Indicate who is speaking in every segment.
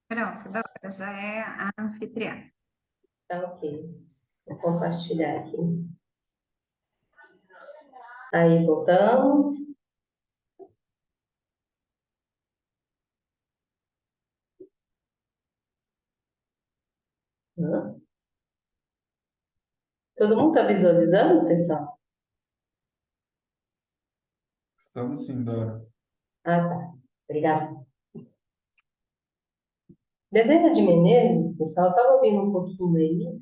Speaker 1: Pronto, doutora, já é a anfitriã.
Speaker 2: Tá ok. Vou compartilhar aqui. Aí, voltamos. Hã? Todo mundo está visualizando, pessoal?
Speaker 3: Estamos sim, Dora.
Speaker 2: Ah, tá. Obrigada. Bezerra de Menezes, pessoal, estava ouvindo um pouquinho aí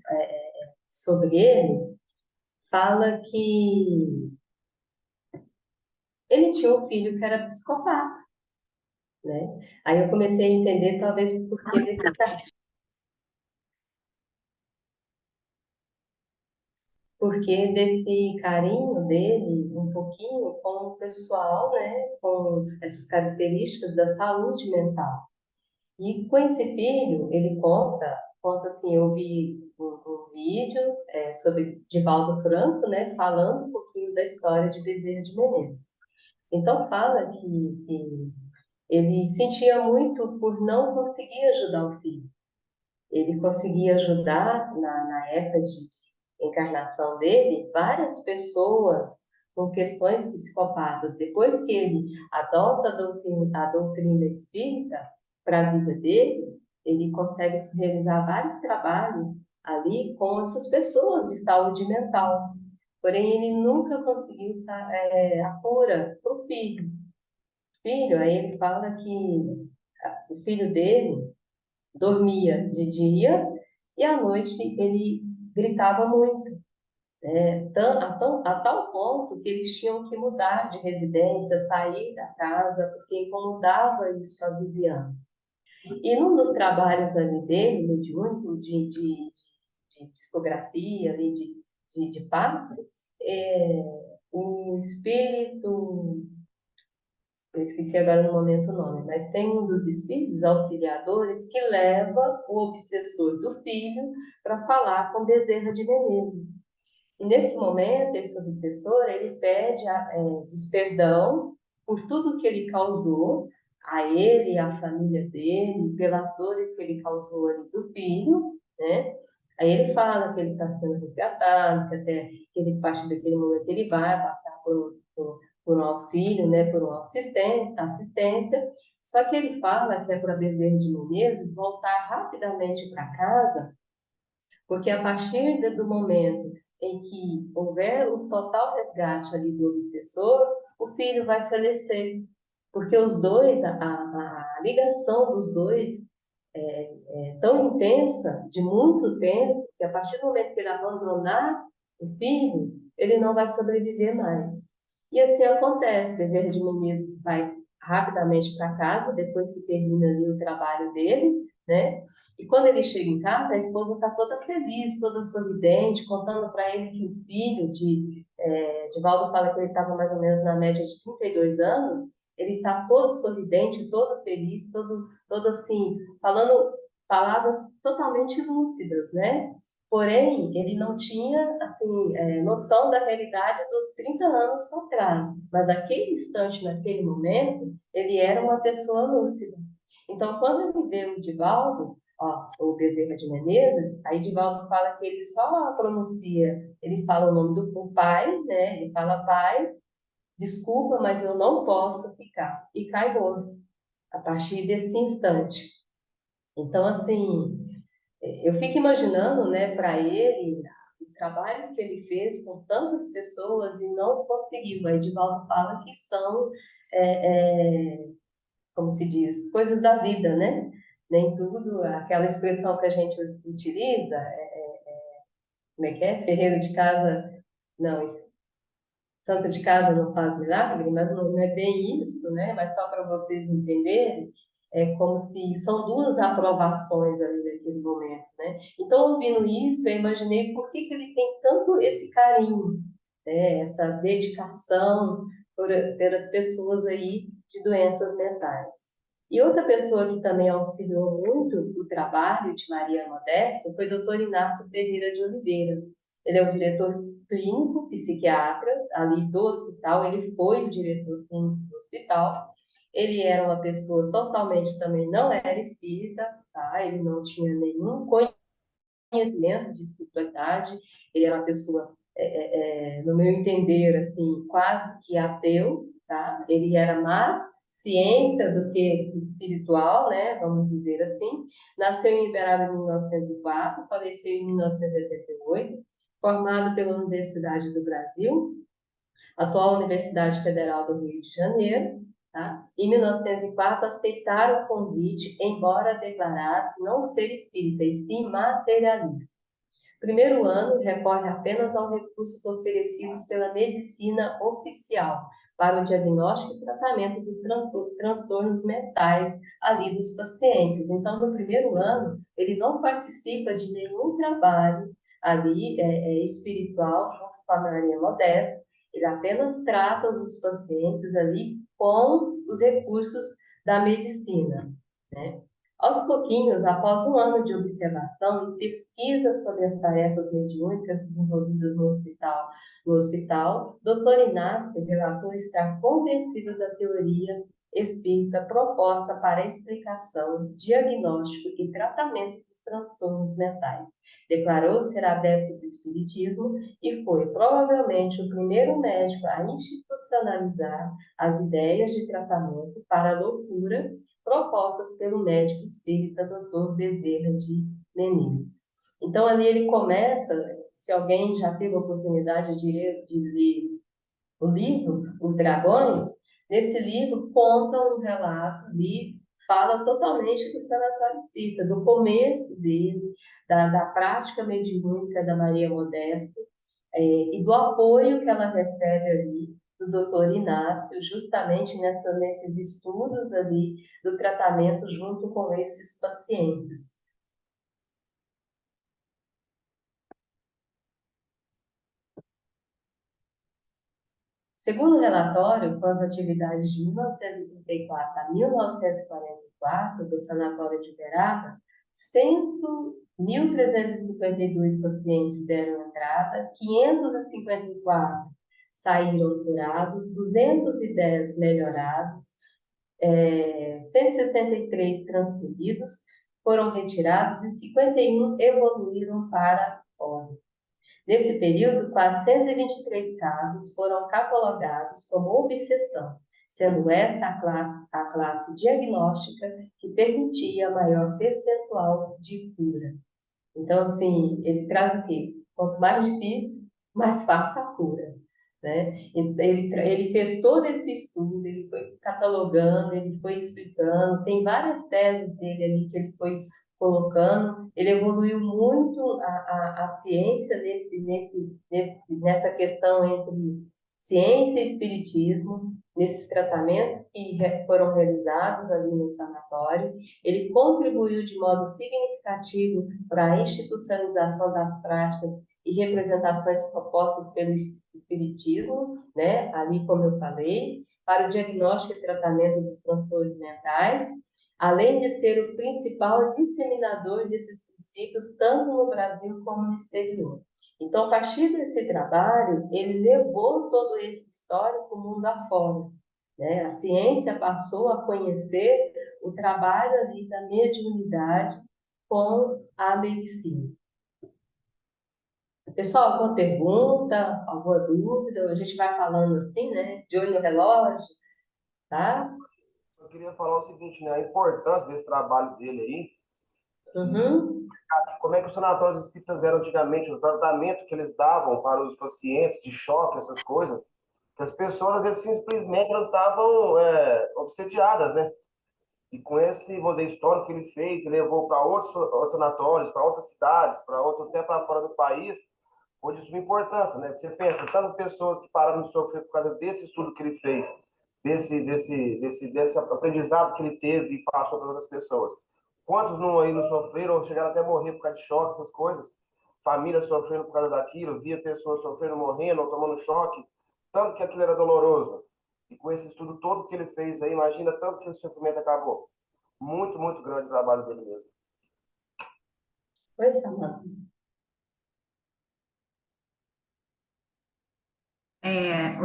Speaker 2: sobre ele. Fala que ele tinha um filho que era psicopata, né? Aí eu comecei a entender, talvez, por que desse porque desse carinho dele, um pouquinho, com o pessoal, né, com essas características da saúde mental. E com esse filho, ele conta assim, eu vi um vídeo sobre Divaldo Franco, né, falando um pouquinho da história de Bezerra de Menezes. Então fala que ele sentia muito por não conseguir ajudar o filho. Ele conseguia ajudar, na época de encarnação dele, várias pessoas com questões psicopatas. Depois que ele adota a doutrina espírita para a vida dele, ele consegue realizar vários trabalhos ali com essas pessoas de saúde mental. Porém, ele nunca conseguiu a cura para o filho. Filho, aí ele fala que o filho dele dormia de dia e à noite ele gritava muito, a tal ponto que eles tinham que mudar de residência, sair da casa, porque incomodava isso a vizinhança. E num dos trabalhos ali dele, mediúnico, de psicografia, ali, de passe, o espírito, eu esqueci agora no momento o nome, mas tem um dos espíritos auxiliadores que leva o obsessor do filho para falar com Bezerra de Menezes. E nesse momento, esse obsessor, ele pede perdão por tudo que ele causou a ele e à família dele, pelas dores que ele causou ali do filho, né? Aí ele fala que ele está sendo resgatado, que até que ele, a partir daquele momento ele vai passar por um auxílio, né, por uma assistência, só que ele fala que é para Bezerra de Menezes voltar rapidamente para casa, porque a partir do momento em que houver o total resgate ali do obsessor, o filho vai falecer, porque os dois, a ligação dos dois é tão intensa, de muito tempo, que a partir do momento que ele abandonar o filho, ele não vai sobreviver mais. E assim acontece, Bezerra de Menezes vai rapidamente para casa, depois que termina ali o trabalho dele, né? E quando ele chega em casa, a esposa está toda feliz, toda sorridente, contando para ele que o filho de Valdo fala que ele estava mais ou menos na média de 32 anos, ele está todo sorridente, todo feliz, todo assim, falando palavras totalmente lúcidas, né? Porém, ele não tinha, assim, noção da realidade dos 30 anos para trás. Mas naquele instante, naquele momento, ele era uma pessoa lúcida. Então, quando ele vê o Divaldo, ó, o Bezerra de Menezes, aí Divaldo fala que ele só pronuncia, ele fala o nome do pai, né? Ele fala pai, desculpa, mas eu não posso ficar. E cai morto a partir desse instante. Então, assim, eu fico imaginando, né, para ele, o trabalho que ele fez com tantas pessoas e não conseguiu. A Edivaldo fala que são, como se diz, coisas da vida, né? Nem tudo, aquela expressão que a gente utiliza, como é que é? Ferreiro de casa, não, santo de casa não faz milagre, mas não é bem isso, né? Mas só para vocês entenderem, é como se são duas aprovações ali naquele momento, né? Então, ouvindo isso, eu imaginei por que ele tem tanto esse carinho, né? Essa dedicação pelas pessoas aí de doenças mentais. E outra pessoa que também auxiliou muito o trabalho de Maria Modesta foi o doutor Inácio Ferreira de Oliveira. Ele é o diretor clínico, psiquiatra, ali do hospital, ele foi o diretor clínico do hospital. Ele era uma pessoa totalmente também não era espírita, tá? Ele não tinha nenhum conhecimento de espiritualidade, ele era uma pessoa, no meu entender, assim, quase que ateu, tá? Ele era mais ciência do que espiritual, né? Vamos dizer assim. Nasceu em Uberaba em 1904, faleceu em 1988, formado pela Universidade do Brasil, atual Universidade Federal do Rio de Janeiro. Tá? Em 1904, aceitaram o convite, embora declarasse não ser espírita, e sim materialista. Primeiro ano recorre apenas aos recursos oferecidos pela medicina oficial para o diagnóstico e tratamento dos transtornos mentais ali dos pacientes. Então, no primeiro ano, ele não participa de nenhum trabalho ali espiritual junto com a Maria Modesta, ele apenas trata os pacientes ali com os recursos da medicina, né? Aos pouquinhos, após um ano de observação e pesquisa sobre as tarefas mediúnicas desenvolvidas no hospital, Dr. Inácio relatou estar convencido da teoria espírita proposta para a explicação, diagnóstico e tratamento dos transtornos mentais. Declarou ser adepto do espiritismo e foi provavelmente o primeiro médico a institucionalizar as ideias de tratamento para a loucura propostas pelo médico espírita Dr. Bezerra de Menezes. Então, ali ele começa, se alguém já teve a oportunidade de ler o livro Os Dragões, nesse livro conta um relato ali, fala totalmente do sanatório espírita, do começo dele, da prática mediúnica da Maria Modesta, e do apoio que ela recebe ali do doutor Inácio, justamente nesses estudos ali do tratamento junto com esses pacientes. Segundo o relatório, com as atividades de 1934 a 1944 do Sanatório de Uberaba, 1.352 pacientes deram entrada, 554 saíram curados, 210 melhorados, 163 transferidos, foram retirados e 51 evoluíram para óbito. Nesse período, 423 casos foram catalogados como obsessão, sendo esta a classe diagnóstica que permitia maior percentual de cura. Então, assim, ele traz o quê? Quanto mais difícil, mais fácil a cura, né? Ele fez todo esse estudo, ele foi catalogando, ele foi explicando, tem várias teses dele ali que ele foi colocando, ele evoluiu muito a ciência nessa questão entre ciência e espiritismo, nesses tratamentos que foram realizados ali no sanatório. Ele contribuiu de modo significativo para a institucionalização das práticas e representações propostas pelo espiritismo, né? Ali, como eu falei, para o diagnóstico e tratamento dos transtornos mentais, além de ser o principal disseminador desses princípios, tanto no Brasil como no exterior. Então, a partir desse trabalho, ele levou todo esse histórico mundo afora, né? A ciência passou a conhecer o trabalho ali da mediunidade com a medicina. Pessoal, alguma pergunta, alguma dúvida? A gente vai falando assim, né? De olho no relógio, tá?
Speaker 4: Eu queria falar o seguinte, né? A importância desse trabalho dele aí,
Speaker 2: Uhum.
Speaker 4: como é que os sanatórios espíritas eram antigamente, o tratamento que eles davam para os pacientes de choque, essas coisas, que as pessoas, às vezes, simplesmente elas estavam obsediadas, né? E com esse, vamos dizer, histórico que ele fez, ele levou para outros sanatórios, para outras cidades, para outro, até para fora do país, foi de suma importância, né? Você pensa, tantas pessoas que pararam de sofrer por causa desse estudo que ele fez, desse aprendizado que ele teve e passou para outras pessoas. Quantos não, aí não sofreram, ou chegaram até a morrer por causa de choque, essas coisas? Família sofrendo por causa daquilo, via pessoas sofrendo, morrendo, ou tomando choque, tanto que aquilo era doloroso. E com esse estudo todo que ele fez aí, imagina tanto que o sofrimento acabou. Muito, muito grande o trabalho dele mesmo.
Speaker 2: Oi, Samanta.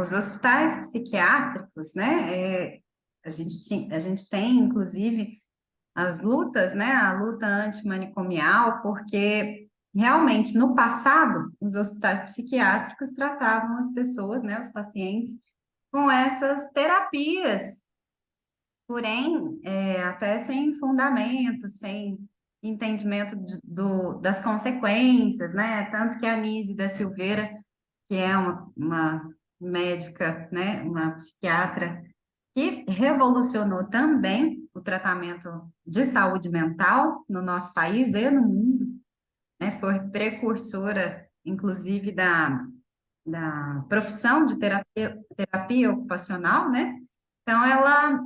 Speaker 1: Os hospitais psiquiátricos, né, a gente tem, inclusive, as lutas, né? A luta antimanicomial, porque realmente no passado os hospitais psiquiátricos tratavam as pessoas, né, os pacientes, com essas terapias, porém, até sem fundamento, sem entendimento das consequências, né? Tanto que a Anísia da Silveira, que é uma médica, né, uma psiquiatra, que revolucionou também o tratamento de saúde mental no nosso país e no mundo, né? Foi precursora, inclusive, da profissão de terapia ocupacional, né? Então, ela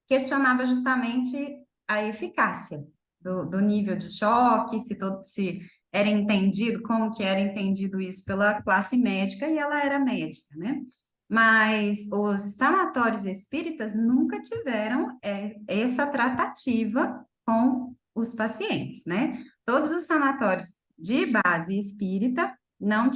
Speaker 1: questionava justamente a eficácia do nível de choque, se era entendido, como que era entendido isso pela classe médica, e ela era médica, né? Mas os sanatórios espíritas nunca tiveram essa tratativa com os pacientes, né? Todos os sanatórios de base espírita não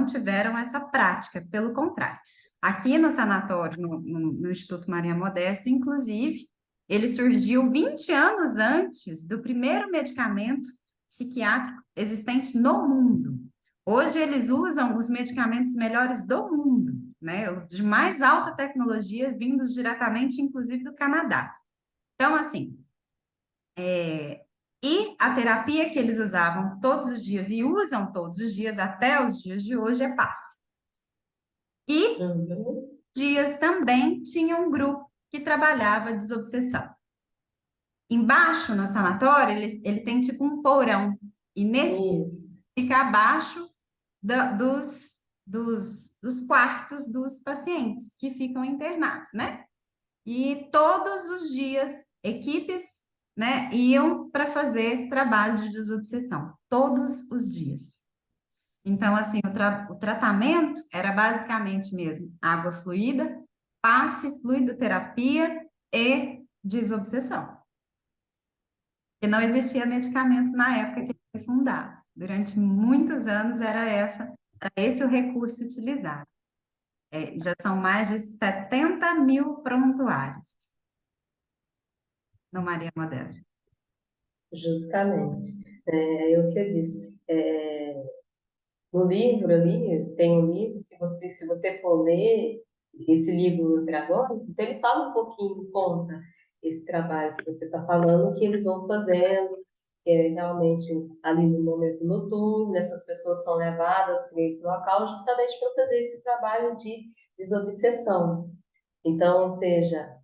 Speaker 1: tiveram essa prática, pelo contrário. Aqui no sanatório, no Instituto Maria Modesta, inclusive, ele surgiu 20 anos antes do primeiro medicamento psiquiátrico existente no mundo. Hoje eles usam os medicamentos melhores do mundo, né? Os de mais alta tecnologia, vindos diretamente, inclusive, do Canadá. Então, assim, e a terapia que eles usavam todos os dias e usam todos os dias até os dias de hoje é passe. E
Speaker 2: Uhum.
Speaker 1: dias também tinha um grupo que trabalhava desobsessão. Embaixo, no sanatório, ele tem tipo um porão, e nesse
Speaker 2: Isso.
Speaker 1: fica abaixo dos quartos dos pacientes que ficam internados, né? E todos os dias, equipes, né, iam para fazer trabalho de desobsessão, todos os dias. Então, assim, o tratamento era basicamente mesmo água fluida, passe, fluidoterapia e desobsessão. Porque não existia medicamento na época que ele foi fundado. Durante muitos anos era esse o recurso utilizado. Já são mais de 70 mil prontuários no Maria Modesta.
Speaker 2: Justamente. É o que eu disse. No livro ali, tem um livro que você, se você for ler esse livro Os Dragões, então ele fala um pouquinho, conta esse trabalho que você está falando, que eles vão fazendo, que é realmente ali no momento noturno, essas pessoas são levadas para esse local justamente para fazer esse trabalho de desobsessão. Então, ou seja,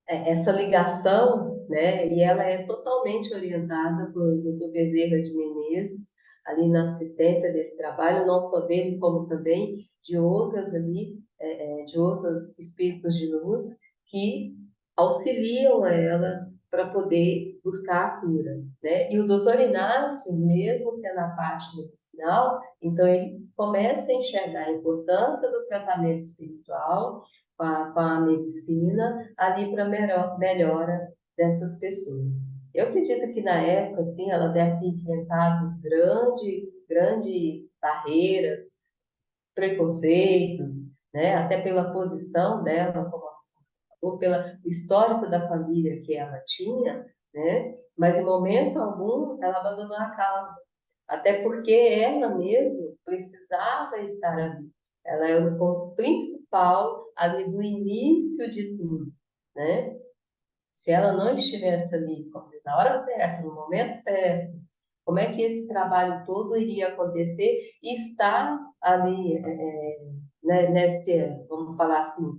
Speaker 2: essa ligação, né, e ela é totalmente orientada por Dr. Bezerra de Menezes, ali na assistência desse trabalho, não só dele, como também de outras ali, de outros espíritos de luz, que auxiliam ela para poder buscar a cura, né? E o doutor Inácio, mesmo sendo a parte medicinal, então ele começa a enxergar a importância do tratamento espiritual com a medicina ali para melhora dessas pessoas. Eu acredito que na época, assim, ela deve ter enfrentado grande barreiras, preconceitos, né? Até pela posição dela, ou pelo histórico da família que ela tinha, né? Mas em momento algum ela abandonou a causa, até porque ela mesma precisava estar ali. Ela é o ponto principal ali do início de tudo, né? Se ela não estivesse ali, como diz, na hora certa, no momento certo, como é que esse trabalho todo iria acontecer e estar ali, né, vamos falar assim,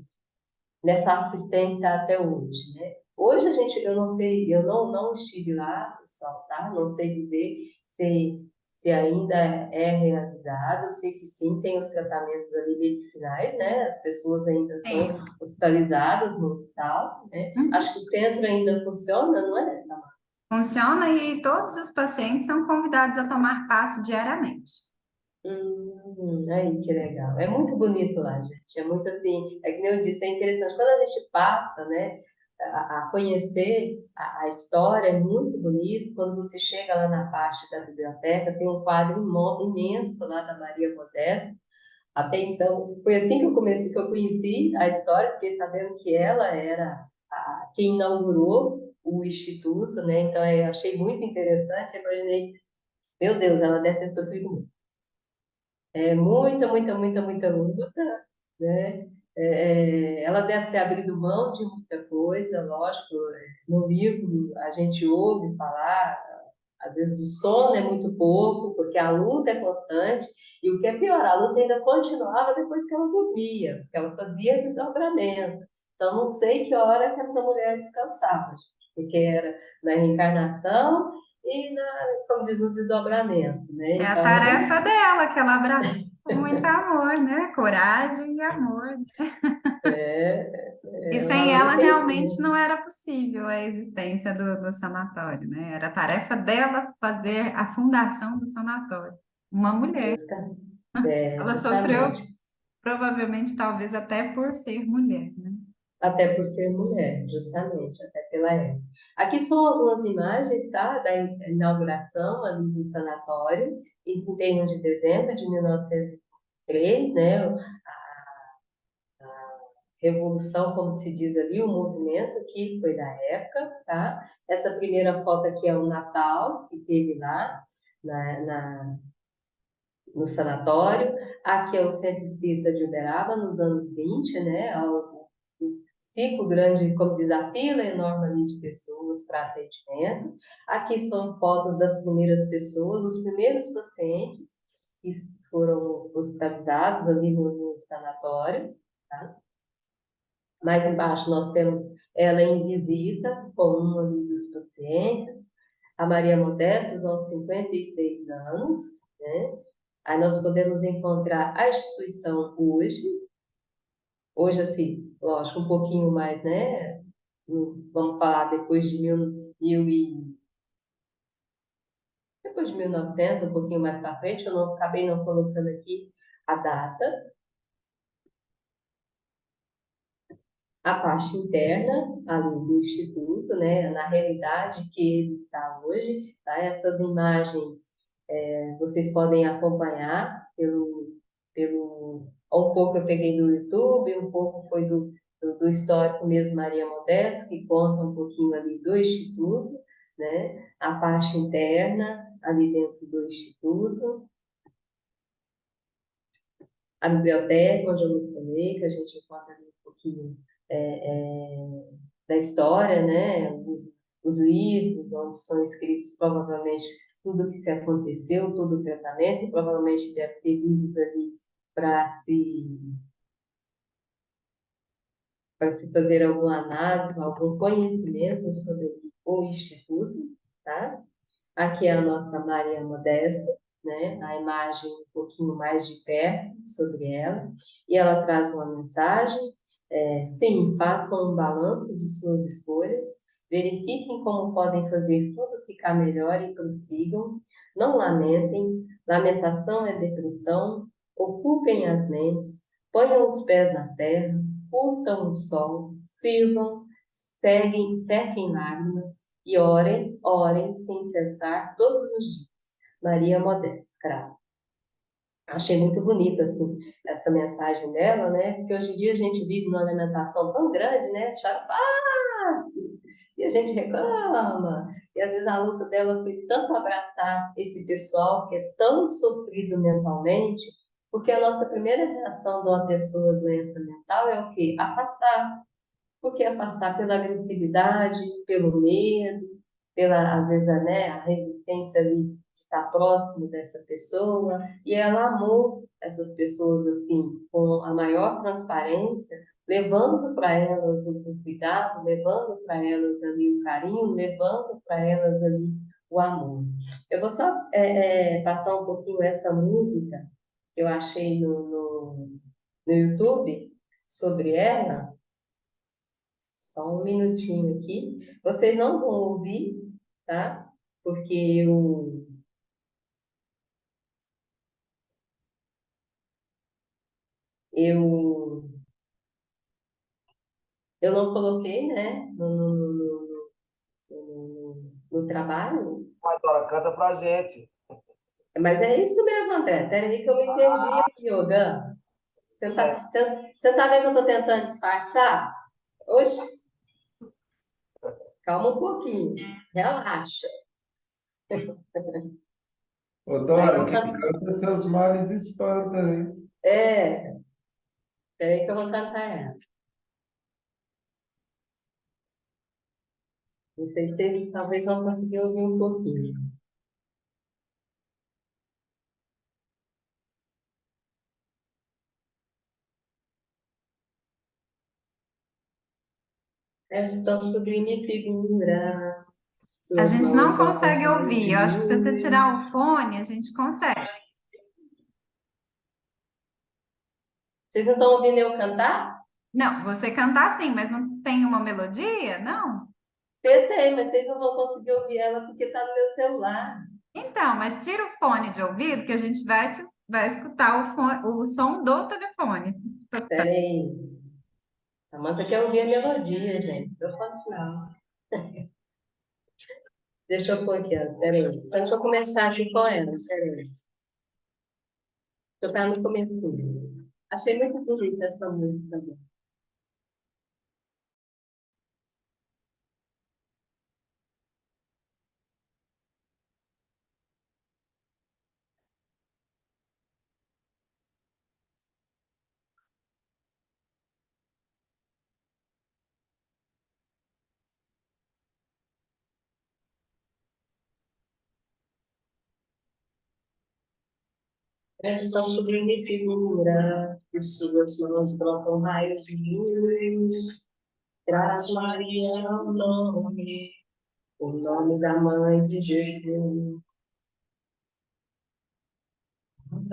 Speaker 2: nessa assistência até hoje, né? Hoje a gente, eu não sei, eu não estive lá, pessoal, tá? Não sei dizer se ainda é realizado, eu sei que sim, tem os tratamentos ali medicinais, né? As pessoas ainda são hospitalizadas no hospital, né? Acho que o centro ainda funciona, não é, Samara?
Speaker 1: Funciona e todos os pacientes são convidados a tomar passe diariamente.
Speaker 2: Aí, que legal. É muito bonito lá, gente. É muito assim, é que nem eu disse, é interessante. Quando a gente passa, né, a conhecer a história, é muito bonito. Quando você chega lá na parte da biblioteca, tem um quadro imenso lá da Maria Modesta, Até então, foi assim que eu comecei, que eu conheci a história, fiquei sabendo que ela era quem inaugurou o instituto, né? Então eu achei muito interessante, eu imaginei, meu Deus, ela deve ter sofrido muito. Muita, muita, muita, muita luta, né? Ela deve ter abrido mão de muita coisa, lógico. No livro a gente ouve falar, às vezes o sono é muito pouco, porque a luta é constante, e o que é pior, a luta ainda continuava depois que ela dormia, porque ela fazia desdobramento. Então, não sei que hora que essa mulher descansava, gente, porque era na reencarnação e, como diz, no desdobramento, né?
Speaker 1: É a
Speaker 2: Então,
Speaker 1: tarefa dela, que ela abraçou com muito amor, né? Coragem e amor. E
Speaker 2: é uma
Speaker 1: sem ela
Speaker 2: luta
Speaker 1: realmente
Speaker 2: inteira.
Speaker 1: não era possível a existência do sanatório, né? Era a tarefa dela fazer a fundação do sanatório. Uma mulher.
Speaker 2: Justa-
Speaker 1: Ela sofreu,
Speaker 2: Justamente.
Speaker 1: provavelmente, talvez até por ser mulher, né?
Speaker 2: Até por ser mulher, justamente, até pela época. Aqui são algumas imagens, tá, da inauguração ali do sanatório, em 31 de dezembro de 1903, né, revolução, como se diz ali, o movimento que foi da época, tá? Essa primeira foto aqui é o Natal, que teve lá no sanatório. Aqui é o Centro Espírita de Uberaba, nos anos 20, né? O ciclo grande, como diz, a fila enorme ali de pessoas para atendimento. Aqui são fotos das primeiras pessoas, os primeiros pacientes que foram hospitalizados ali no sanatório, tá? Mais embaixo nós temos ela em visita com um ali dos pacientes, a Maria Modestas, aos 56 anos, né? Aí nós podemos encontrar a instituição hoje assim, lógico, um pouquinho mais, né? Vamos falar depois de depois de 1900, um pouquinho mais para frente, eu não acabei não colocando aqui a data, a parte interna ali do instituto, né? Na realidade que ele está hoje, tá? Essas imagens vocês podem acompanhar um pouco eu peguei do YouTube, um pouco foi do histórico mesmo Maria Modesto, que conta um pouquinho ali do Instituto, né? A parte interna ali dentro do Instituto, a biblioteca, onde eu mencionei, que a gente encontra ali um pouquinho da história, né? Os livros, onde são escritos provavelmente tudo o que se aconteceu, todo o tratamento, e provavelmente deve ter livros ali para se fazer alguma análise, algum conhecimento sobre o Instituto, tá? Aqui é a nossa Maria Modesta, né? A imagem um pouquinho mais de perto sobre ela, e ela traz uma mensagem. Sim, façam um balanço de suas escolhas, verifiquem como podem fazer tudo ficar melhor e prossigam. Não lamentem, lamentação é depressão, ocupem as mentes, ponham os pés na terra, curtam o sol, sirvam, sequem lágrimas e orem, orem sem cessar todos os dias. Maria Modesta, cravo. Achei muito bonita, assim, essa mensagem dela, né? Porque hoje em dia a gente vive numa alimentação tão grande, né? Chá fácil, e a gente reclama. E às vezes a luta dela foi tanto abraçar esse pessoal que é tão sofrido mentalmente, porque a nossa primeira reação de uma pessoa com doença mental é o quê? Afastar. Por que afastar? Pela agressividade, pelo medo, pela, às vezes, né, a resistência ali de estar próximo dessa pessoa. E ela amou essas pessoas assim, com a maior transparência, levando para elas o cuidado, levando para elas ali o carinho, levando para elas ali o amor. Eu vou só passar um pouquinho essa música que eu achei no YouTube sobre ela. Só um minutinho aqui. Vocês não vão ouvir, tá? Porque eu, eu não coloquei, né, no trabalho.
Speaker 4: Vai, Dora, canta pra gente.
Speaker 2: Mas é isso mesmo, André. Peraí que eu me perdi aqui, Ogan. Você tá vendo que eu estou tentando disfarçar? Oxe, calma um pouquinho, relaxa.
Speaker 3: Ô,
Speaker 2: Aí eu
Speaker 3: Dora,
Speaker 2: vou
Speaker 3: quem
Speaker 2: cantar.
Speaker 3: canta seus males espanta, hein?
Speaker 2: Peraí que eu vou cantar ela. Não sei se vocês talvez vão conseguir ouvir um pouquinho. Esta sublime figura,
Speaker 1: A
Speaker 2: suas
Speaker 1: gente
Speaker 2: mãos
Speaker 1: não
Speaker 2: brotam
Speaker 1: consegue
Speaker 2: raios
Speaker 1: ouvir.
Speaker 2: de
Speaker 1: Eu acho que se você
Speaker 2: luz.
Speaker 1: tirar o fone, a gente consegue.
Speaker 2: Vocês não estão ouvindo eu cantar?
Speaker 1: Não, você cantar sim, mas não tem uma melodia? Não.
Speaker 2: Tentei, mas vocês não vão conseguir ouvir ela porque está no meu celular.
Speaker 1: Então, mas tira o fone de ouvido que a gente vai escutar o som do telefone.
Speaker 2: Peraí. Samanta quer ouvir a melodia, gente. Eu faço não. Deixa eu pôr aqui, ó. Peraí. Antes de eu começar aqui com ela, peraí. Eu estava no começo. Achei muito bonita essa música. Esta sublime figura, de suas mãos brotam raios de luz, traz Maria o nome da mãe de Jesus.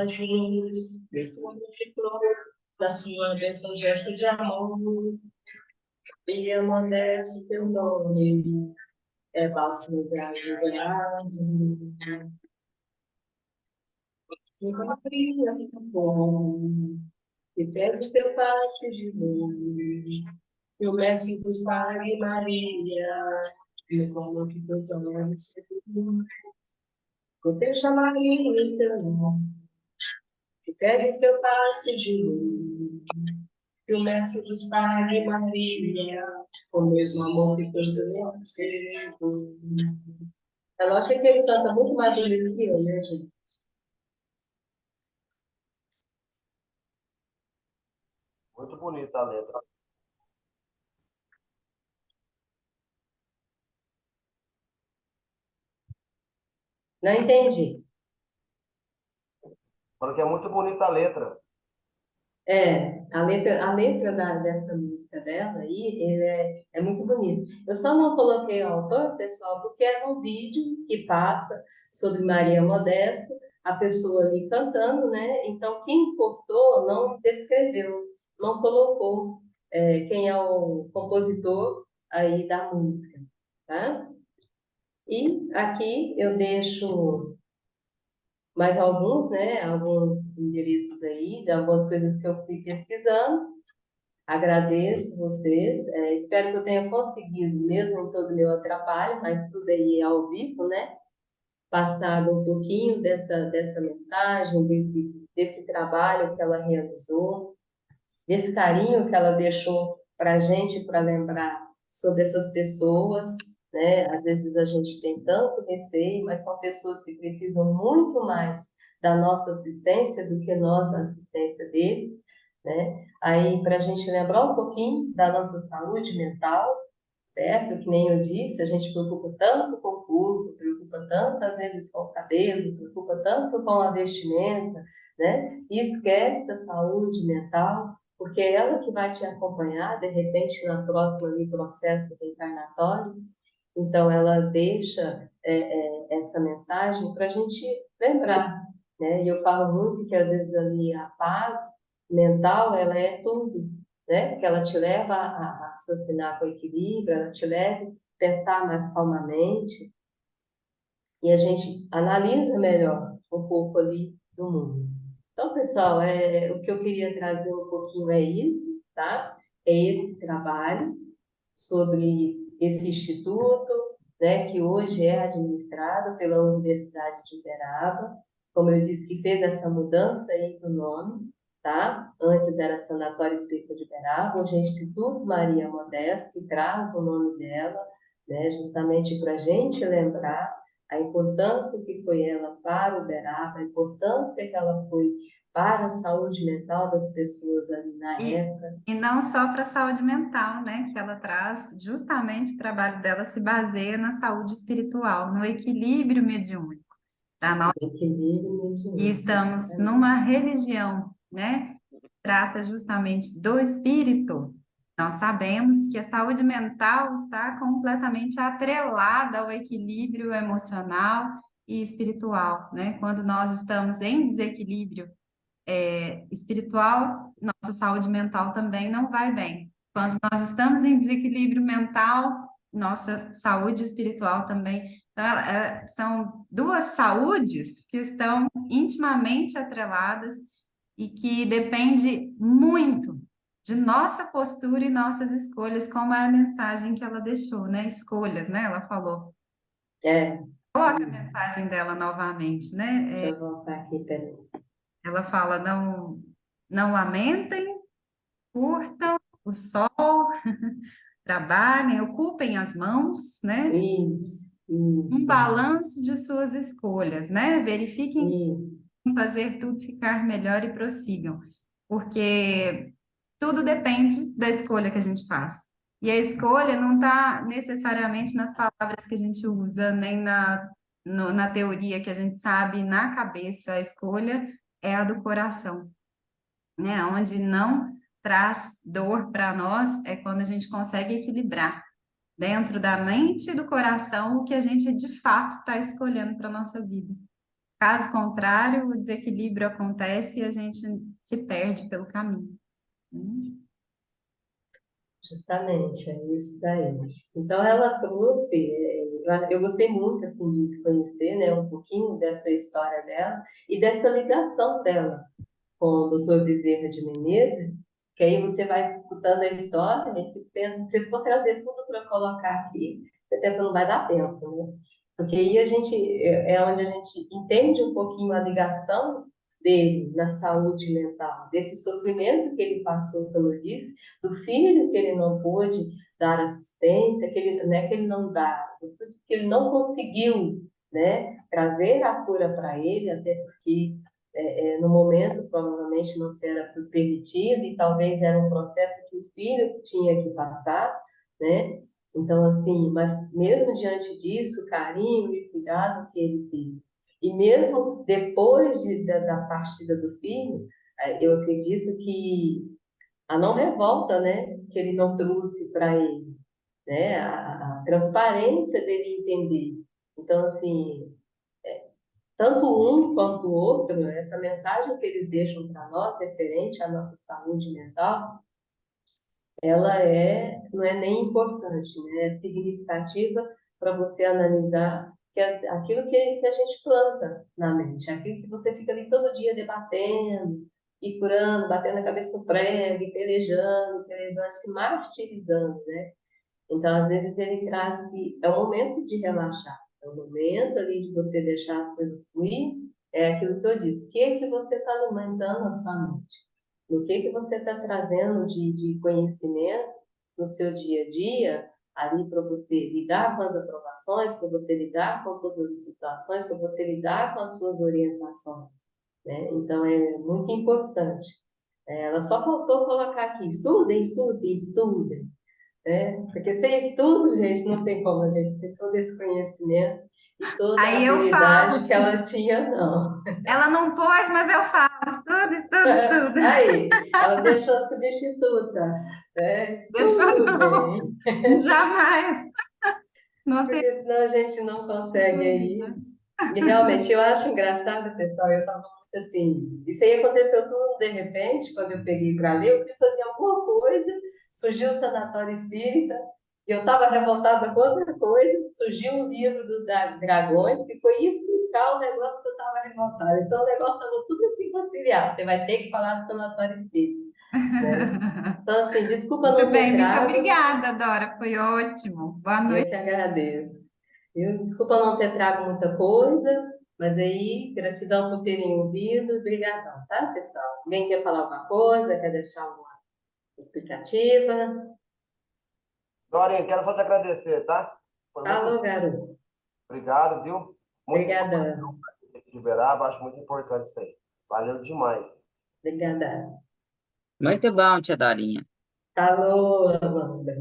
Speaker 2: Jesus, perfume de flor, da sua bênção, gesto de amor, e amanece teu nome, é bálsamo de advogado. E Maria, muito bom, que pede teu passe de luz, e o mestre dos Pai Maria, e o como que teus olhos se iluminam. Proteja Maria, então, que pede teu passe de luz, e o mestre dos Pai Maria, o mesmo amor que teus olhos se iluminam. É lógico que ele canta muito mais bonito que eu, né, gente?
Speaker 4: Muito bonita a letra.
Speaker 2: Não entendi.
Speaker 4: Falando que é muito bonita a letra.
Speaker 2: A letra dessa música dela aí, é muito bonita. Eu só não coloquei o autor, pessoal, porque é um vídeo que passa sobre Maria Modesta, a pessoa ali cantando, né? Então, quem postou não descreveu, não colocou quem é o compositor aí da música, tá? E aqui eu deixo mais alguns, né? Alguns endereços aí, de algumas coisas que eu fui pesquisando. Agradeço vocês, espero que eu tenha conseguido, mesmo em todo o meu atrapalho, mas tudo aí é ao vivo, né? Passado um pouquinho dessa mensagem, desse trabalho que ela realizou, desse carinho que ela deixou para a gente, para lembrar sobre essas pessoas, né? Às vezes a gente tem tanto receio, mas são pessoas que precisam muito mais da nossa assistência do que nós da assistência deles, né? Aí, para a gente lembrar um pouquinho da nossa saúde mental, certo? Que nem eu disse, a gente preocupa tanto com o corpo, preocupa tanto às vezes com o cabelo, preocupa tanto com a vestimenta, né? E esquece a saúde mental, porque é ela que vai te acompanhar, de repente, na próxima ali, processo reencarnatório. Então, ela deixa essa mensagem para a gente lembrar, né? E eu falo muito que, às vezes, ali a paz mental, ela é tudo, né? Porque ela te leva a raciocinar com equilíbrio, ela te leva a pensar mais calmamente, e a gente analisa melhor um pouco ali do mundo. Então, pessoal, o que eu queria trazer um pouquinho é isso, tá? É esse trabalho sobre esse instituto, né, que hoje é administrado pela Universidade de Uberaba, como eu disse, que fez essa mudança aí do nome, tá? Antes era Sanatório Espírita de Uberaba, hoje é Instituto Maria Modesto, que traz o nome dela, né, justamente para a gente lembrar a importância que foi ela para Uberaba, a importância que ela foi para a saúde mental das pessoas ali na
Speaker 1: E,
Speaker 2: época.
Speaker 1: e não só para a saúde mental, né? Que ela traz, justamente o trabalho dela se baseia na saúde espiritual, no equilíbrio mediúnico. Para nós
Speaker 2: Equilíbrio
Speaker 1: que
Speaker 2: mediúnico,
Speaker 1: estamos
Speaker 2: justamente.
Speaker 1: numa religião, né? Trata justamente do espírito. Nós sabemos que a saúde mental está completamente atrelada ao equilíbrio emocional e espiritual, né? Quando nós estamos em desequilíbrio espiritual, nossa saúde mental também não vai bem. Quando nós estamos em desequilíbrio mental, nossa saúde espiritual também. Então, são duas saúdes que estão intimamente atreladas e que depende muito de nossa postura e nossas escolhas, como é a mensagem que ela deixou, né? Escolhas, né? Ela falou.
Speaker 2: É,
Speaker 1: Coloca a
Speaker 2: isso.
Speaker 1: mensagem dela novamente, né?
Speaker 2: Deixa eu voltar aqui, peraí.
Speaker 1: Ela fala, não lamentem, curtam o sol, trabalhem, ocupem as mãos, né?
Speaker 2: Isso,
Speaker 1: Um
Speaker 2: isso,
Speaker 1: balanço de suas escolhas, né? Verifiquem
Speaker 2: isso.
Speaker 1: fazer tudo ficar melhor e prossigam, porque tudo depende da escolha que a gente faz. E a escolha não está necessariamente nas palavras que a gente usa, nem na teoria que a gente sabe na cabeça. A escolha é a do coração, né? Onde não traz dor para nós é quando a gente consegue equilibrar dentro da mente e do coração o que a gente de fato está escolhendo para a nossa vida. Caso contrário, o desequilíbrio acontece e a gente se perde pelo caminho.
Speaker 2: Justamente, é isso daí. Então, ela trouxe, eu gostei muito, assim, de conhecer, né, um pouquinho dessa história dela e dessa ligação dela com o Dr. Bezerra de Menezes, que aí você vai escutando a história e você pensa, se for trazer tudo para colocar aqui, você pensa, não vai dar tempo, né? Porque aí a gente, é onde a gente entende um pouquinho a ligação dele na saúde mental, desse sofrimento que ele passou, como eu disse, do filho que ele não pôde dar assistência, que ele não dá, que ele não conseguiu, né, trazer a cura para ele, até porque no momento provavelmente não se era permitido e talvez era um processo que o filho tinha que passar, né? Então, assim, mas mesmo diante disso, o carinho e o cuidado que ele teve, e mesmo depois da partida do filho, eu acredito que a não revolta, né, que ele não trouxe para ele, né, a transparência dele entender. Então, assim, tanto um quanto o outro, essa mensagem que eles deixam para nós, referente à nossa saúde mental, ela não é nem importante, né? É significativa para você analisar aquilo que a gente planta na mente, aquilo que você fica ali todo dia debatendo, e furando, batendo a cabeça no prego, e pelejando, se martirizando, né? Então, às vezes, ele traz que é o momento de relaxar, é o momento ali de você deixar as coisas fluir, é aquilo que eu disse, o que é que você está alimentando a sua mente? No que você está trazendo de conhecimento no seu dia a dia, ali para você lidar com as aprovações, para você lidar com todas as situações, para você lidar com as suas orientações, né? Então, é muito importante. Ela só faltou colocar aqui, estudem, estudem, estudem, né? Porque sem estudo, gente, não tem como a gente ter todo esse conhecimento e toda a
Speaker 1: Aí eu
Speaker 2: habilidade
Speaker 1: falo,
Speaker 2: que ela tinha, não.
Speaker 1: ela não pôs, mas eu falo, estudo, estudo, estudo.
Speaker 2: Aí, ela deixou substituta, né?
Speaker 1: Deixou não,
Speaker 2: Estudem,
Speaker 1: jamais. Não tem
Speaker 2: porque senão a gente não consegue
Speaker 1: dúvida.
Speaker 2: aí. E realmente, eu acho engraçado, pessoal, eu estava muito assim, isso aí aconteceu tudo de repente, quando eu peguei para ler, eu fui fazer alguma coisa, surgiu o Sanatório Espírita, e eu estava revoltada com outra coisa, surgiu um livro dos dragões, que foi explicar o negócio que eu estava revoltada. Então, o negócio estava tudo assim conciliado, você vai ter que falar do Sanatório Espírita, né? Então, assim, desculpa
Speaker 1: Muito
Speaker 2: não ter
Speaker 1: bem, muito
Speaker 2: trago,
Speaker 1: obrigada, Dora. Foi ótimo. Boa
Speaker 2: eu
Speaker 1: noite.
Speaker 2: que agradeço. Desculpa não ter trago muita coisa, Mas aí, gratidão por terem ouvido, obrigadão, tá, pessoal? Alguém quer falar alguma coisa, quer deixar alguma explicativa?
Speaker 4: Dorinha, quero só te agradecer, tá? Foi muito
Speaker 2: Alô, garoto.
Speaker 4: obrigado, viu? Muita informação
Speaker 2: Obrigadão.
Speaker 4: para você ter que liberar, eu acho muito importante isso aí. Valeu demais.
Speaker 2: Obrigada.
Speaker 5: Muito bom, tia Dorinha.
Speaker 2: Alô, Amanda.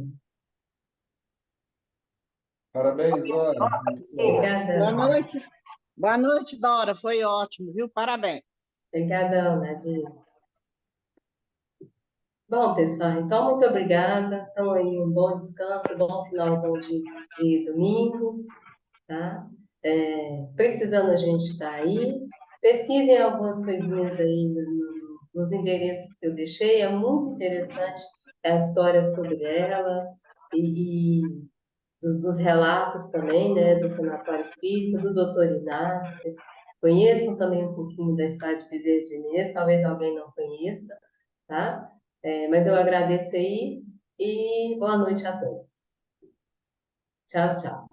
Speaker 3: Parabéns, Dora.
Speaker 4: Nota,
Speaker 3: Muito bom.
Speaker 4: Licinha.
Speaker 6: Boa
Speaker 2: Obrigadão.
Speaker 6: noite. Boa noite, Dora. Foi ótimo, viu? Parabéns.
Speaker 2: Obrigadão, Nadia. Bom, pessoal, então muito obrigada. Então aí um bom descanso, bom finalzão de domingo, tá? Precisando a gente está aí. Pesquisem algumas coisinhas aí nos endereços que eu deixei, é muito interessante a história sobre ela e dos relatos também, né, do Sanatório Espírita, do Doutor Inácio. Conheçam também um pouquinho da história de Bezerra de Menezes, talvez alguém não conheça, tá? Mas eu agradeço aí e boa noite a todos. Tchau, tchau.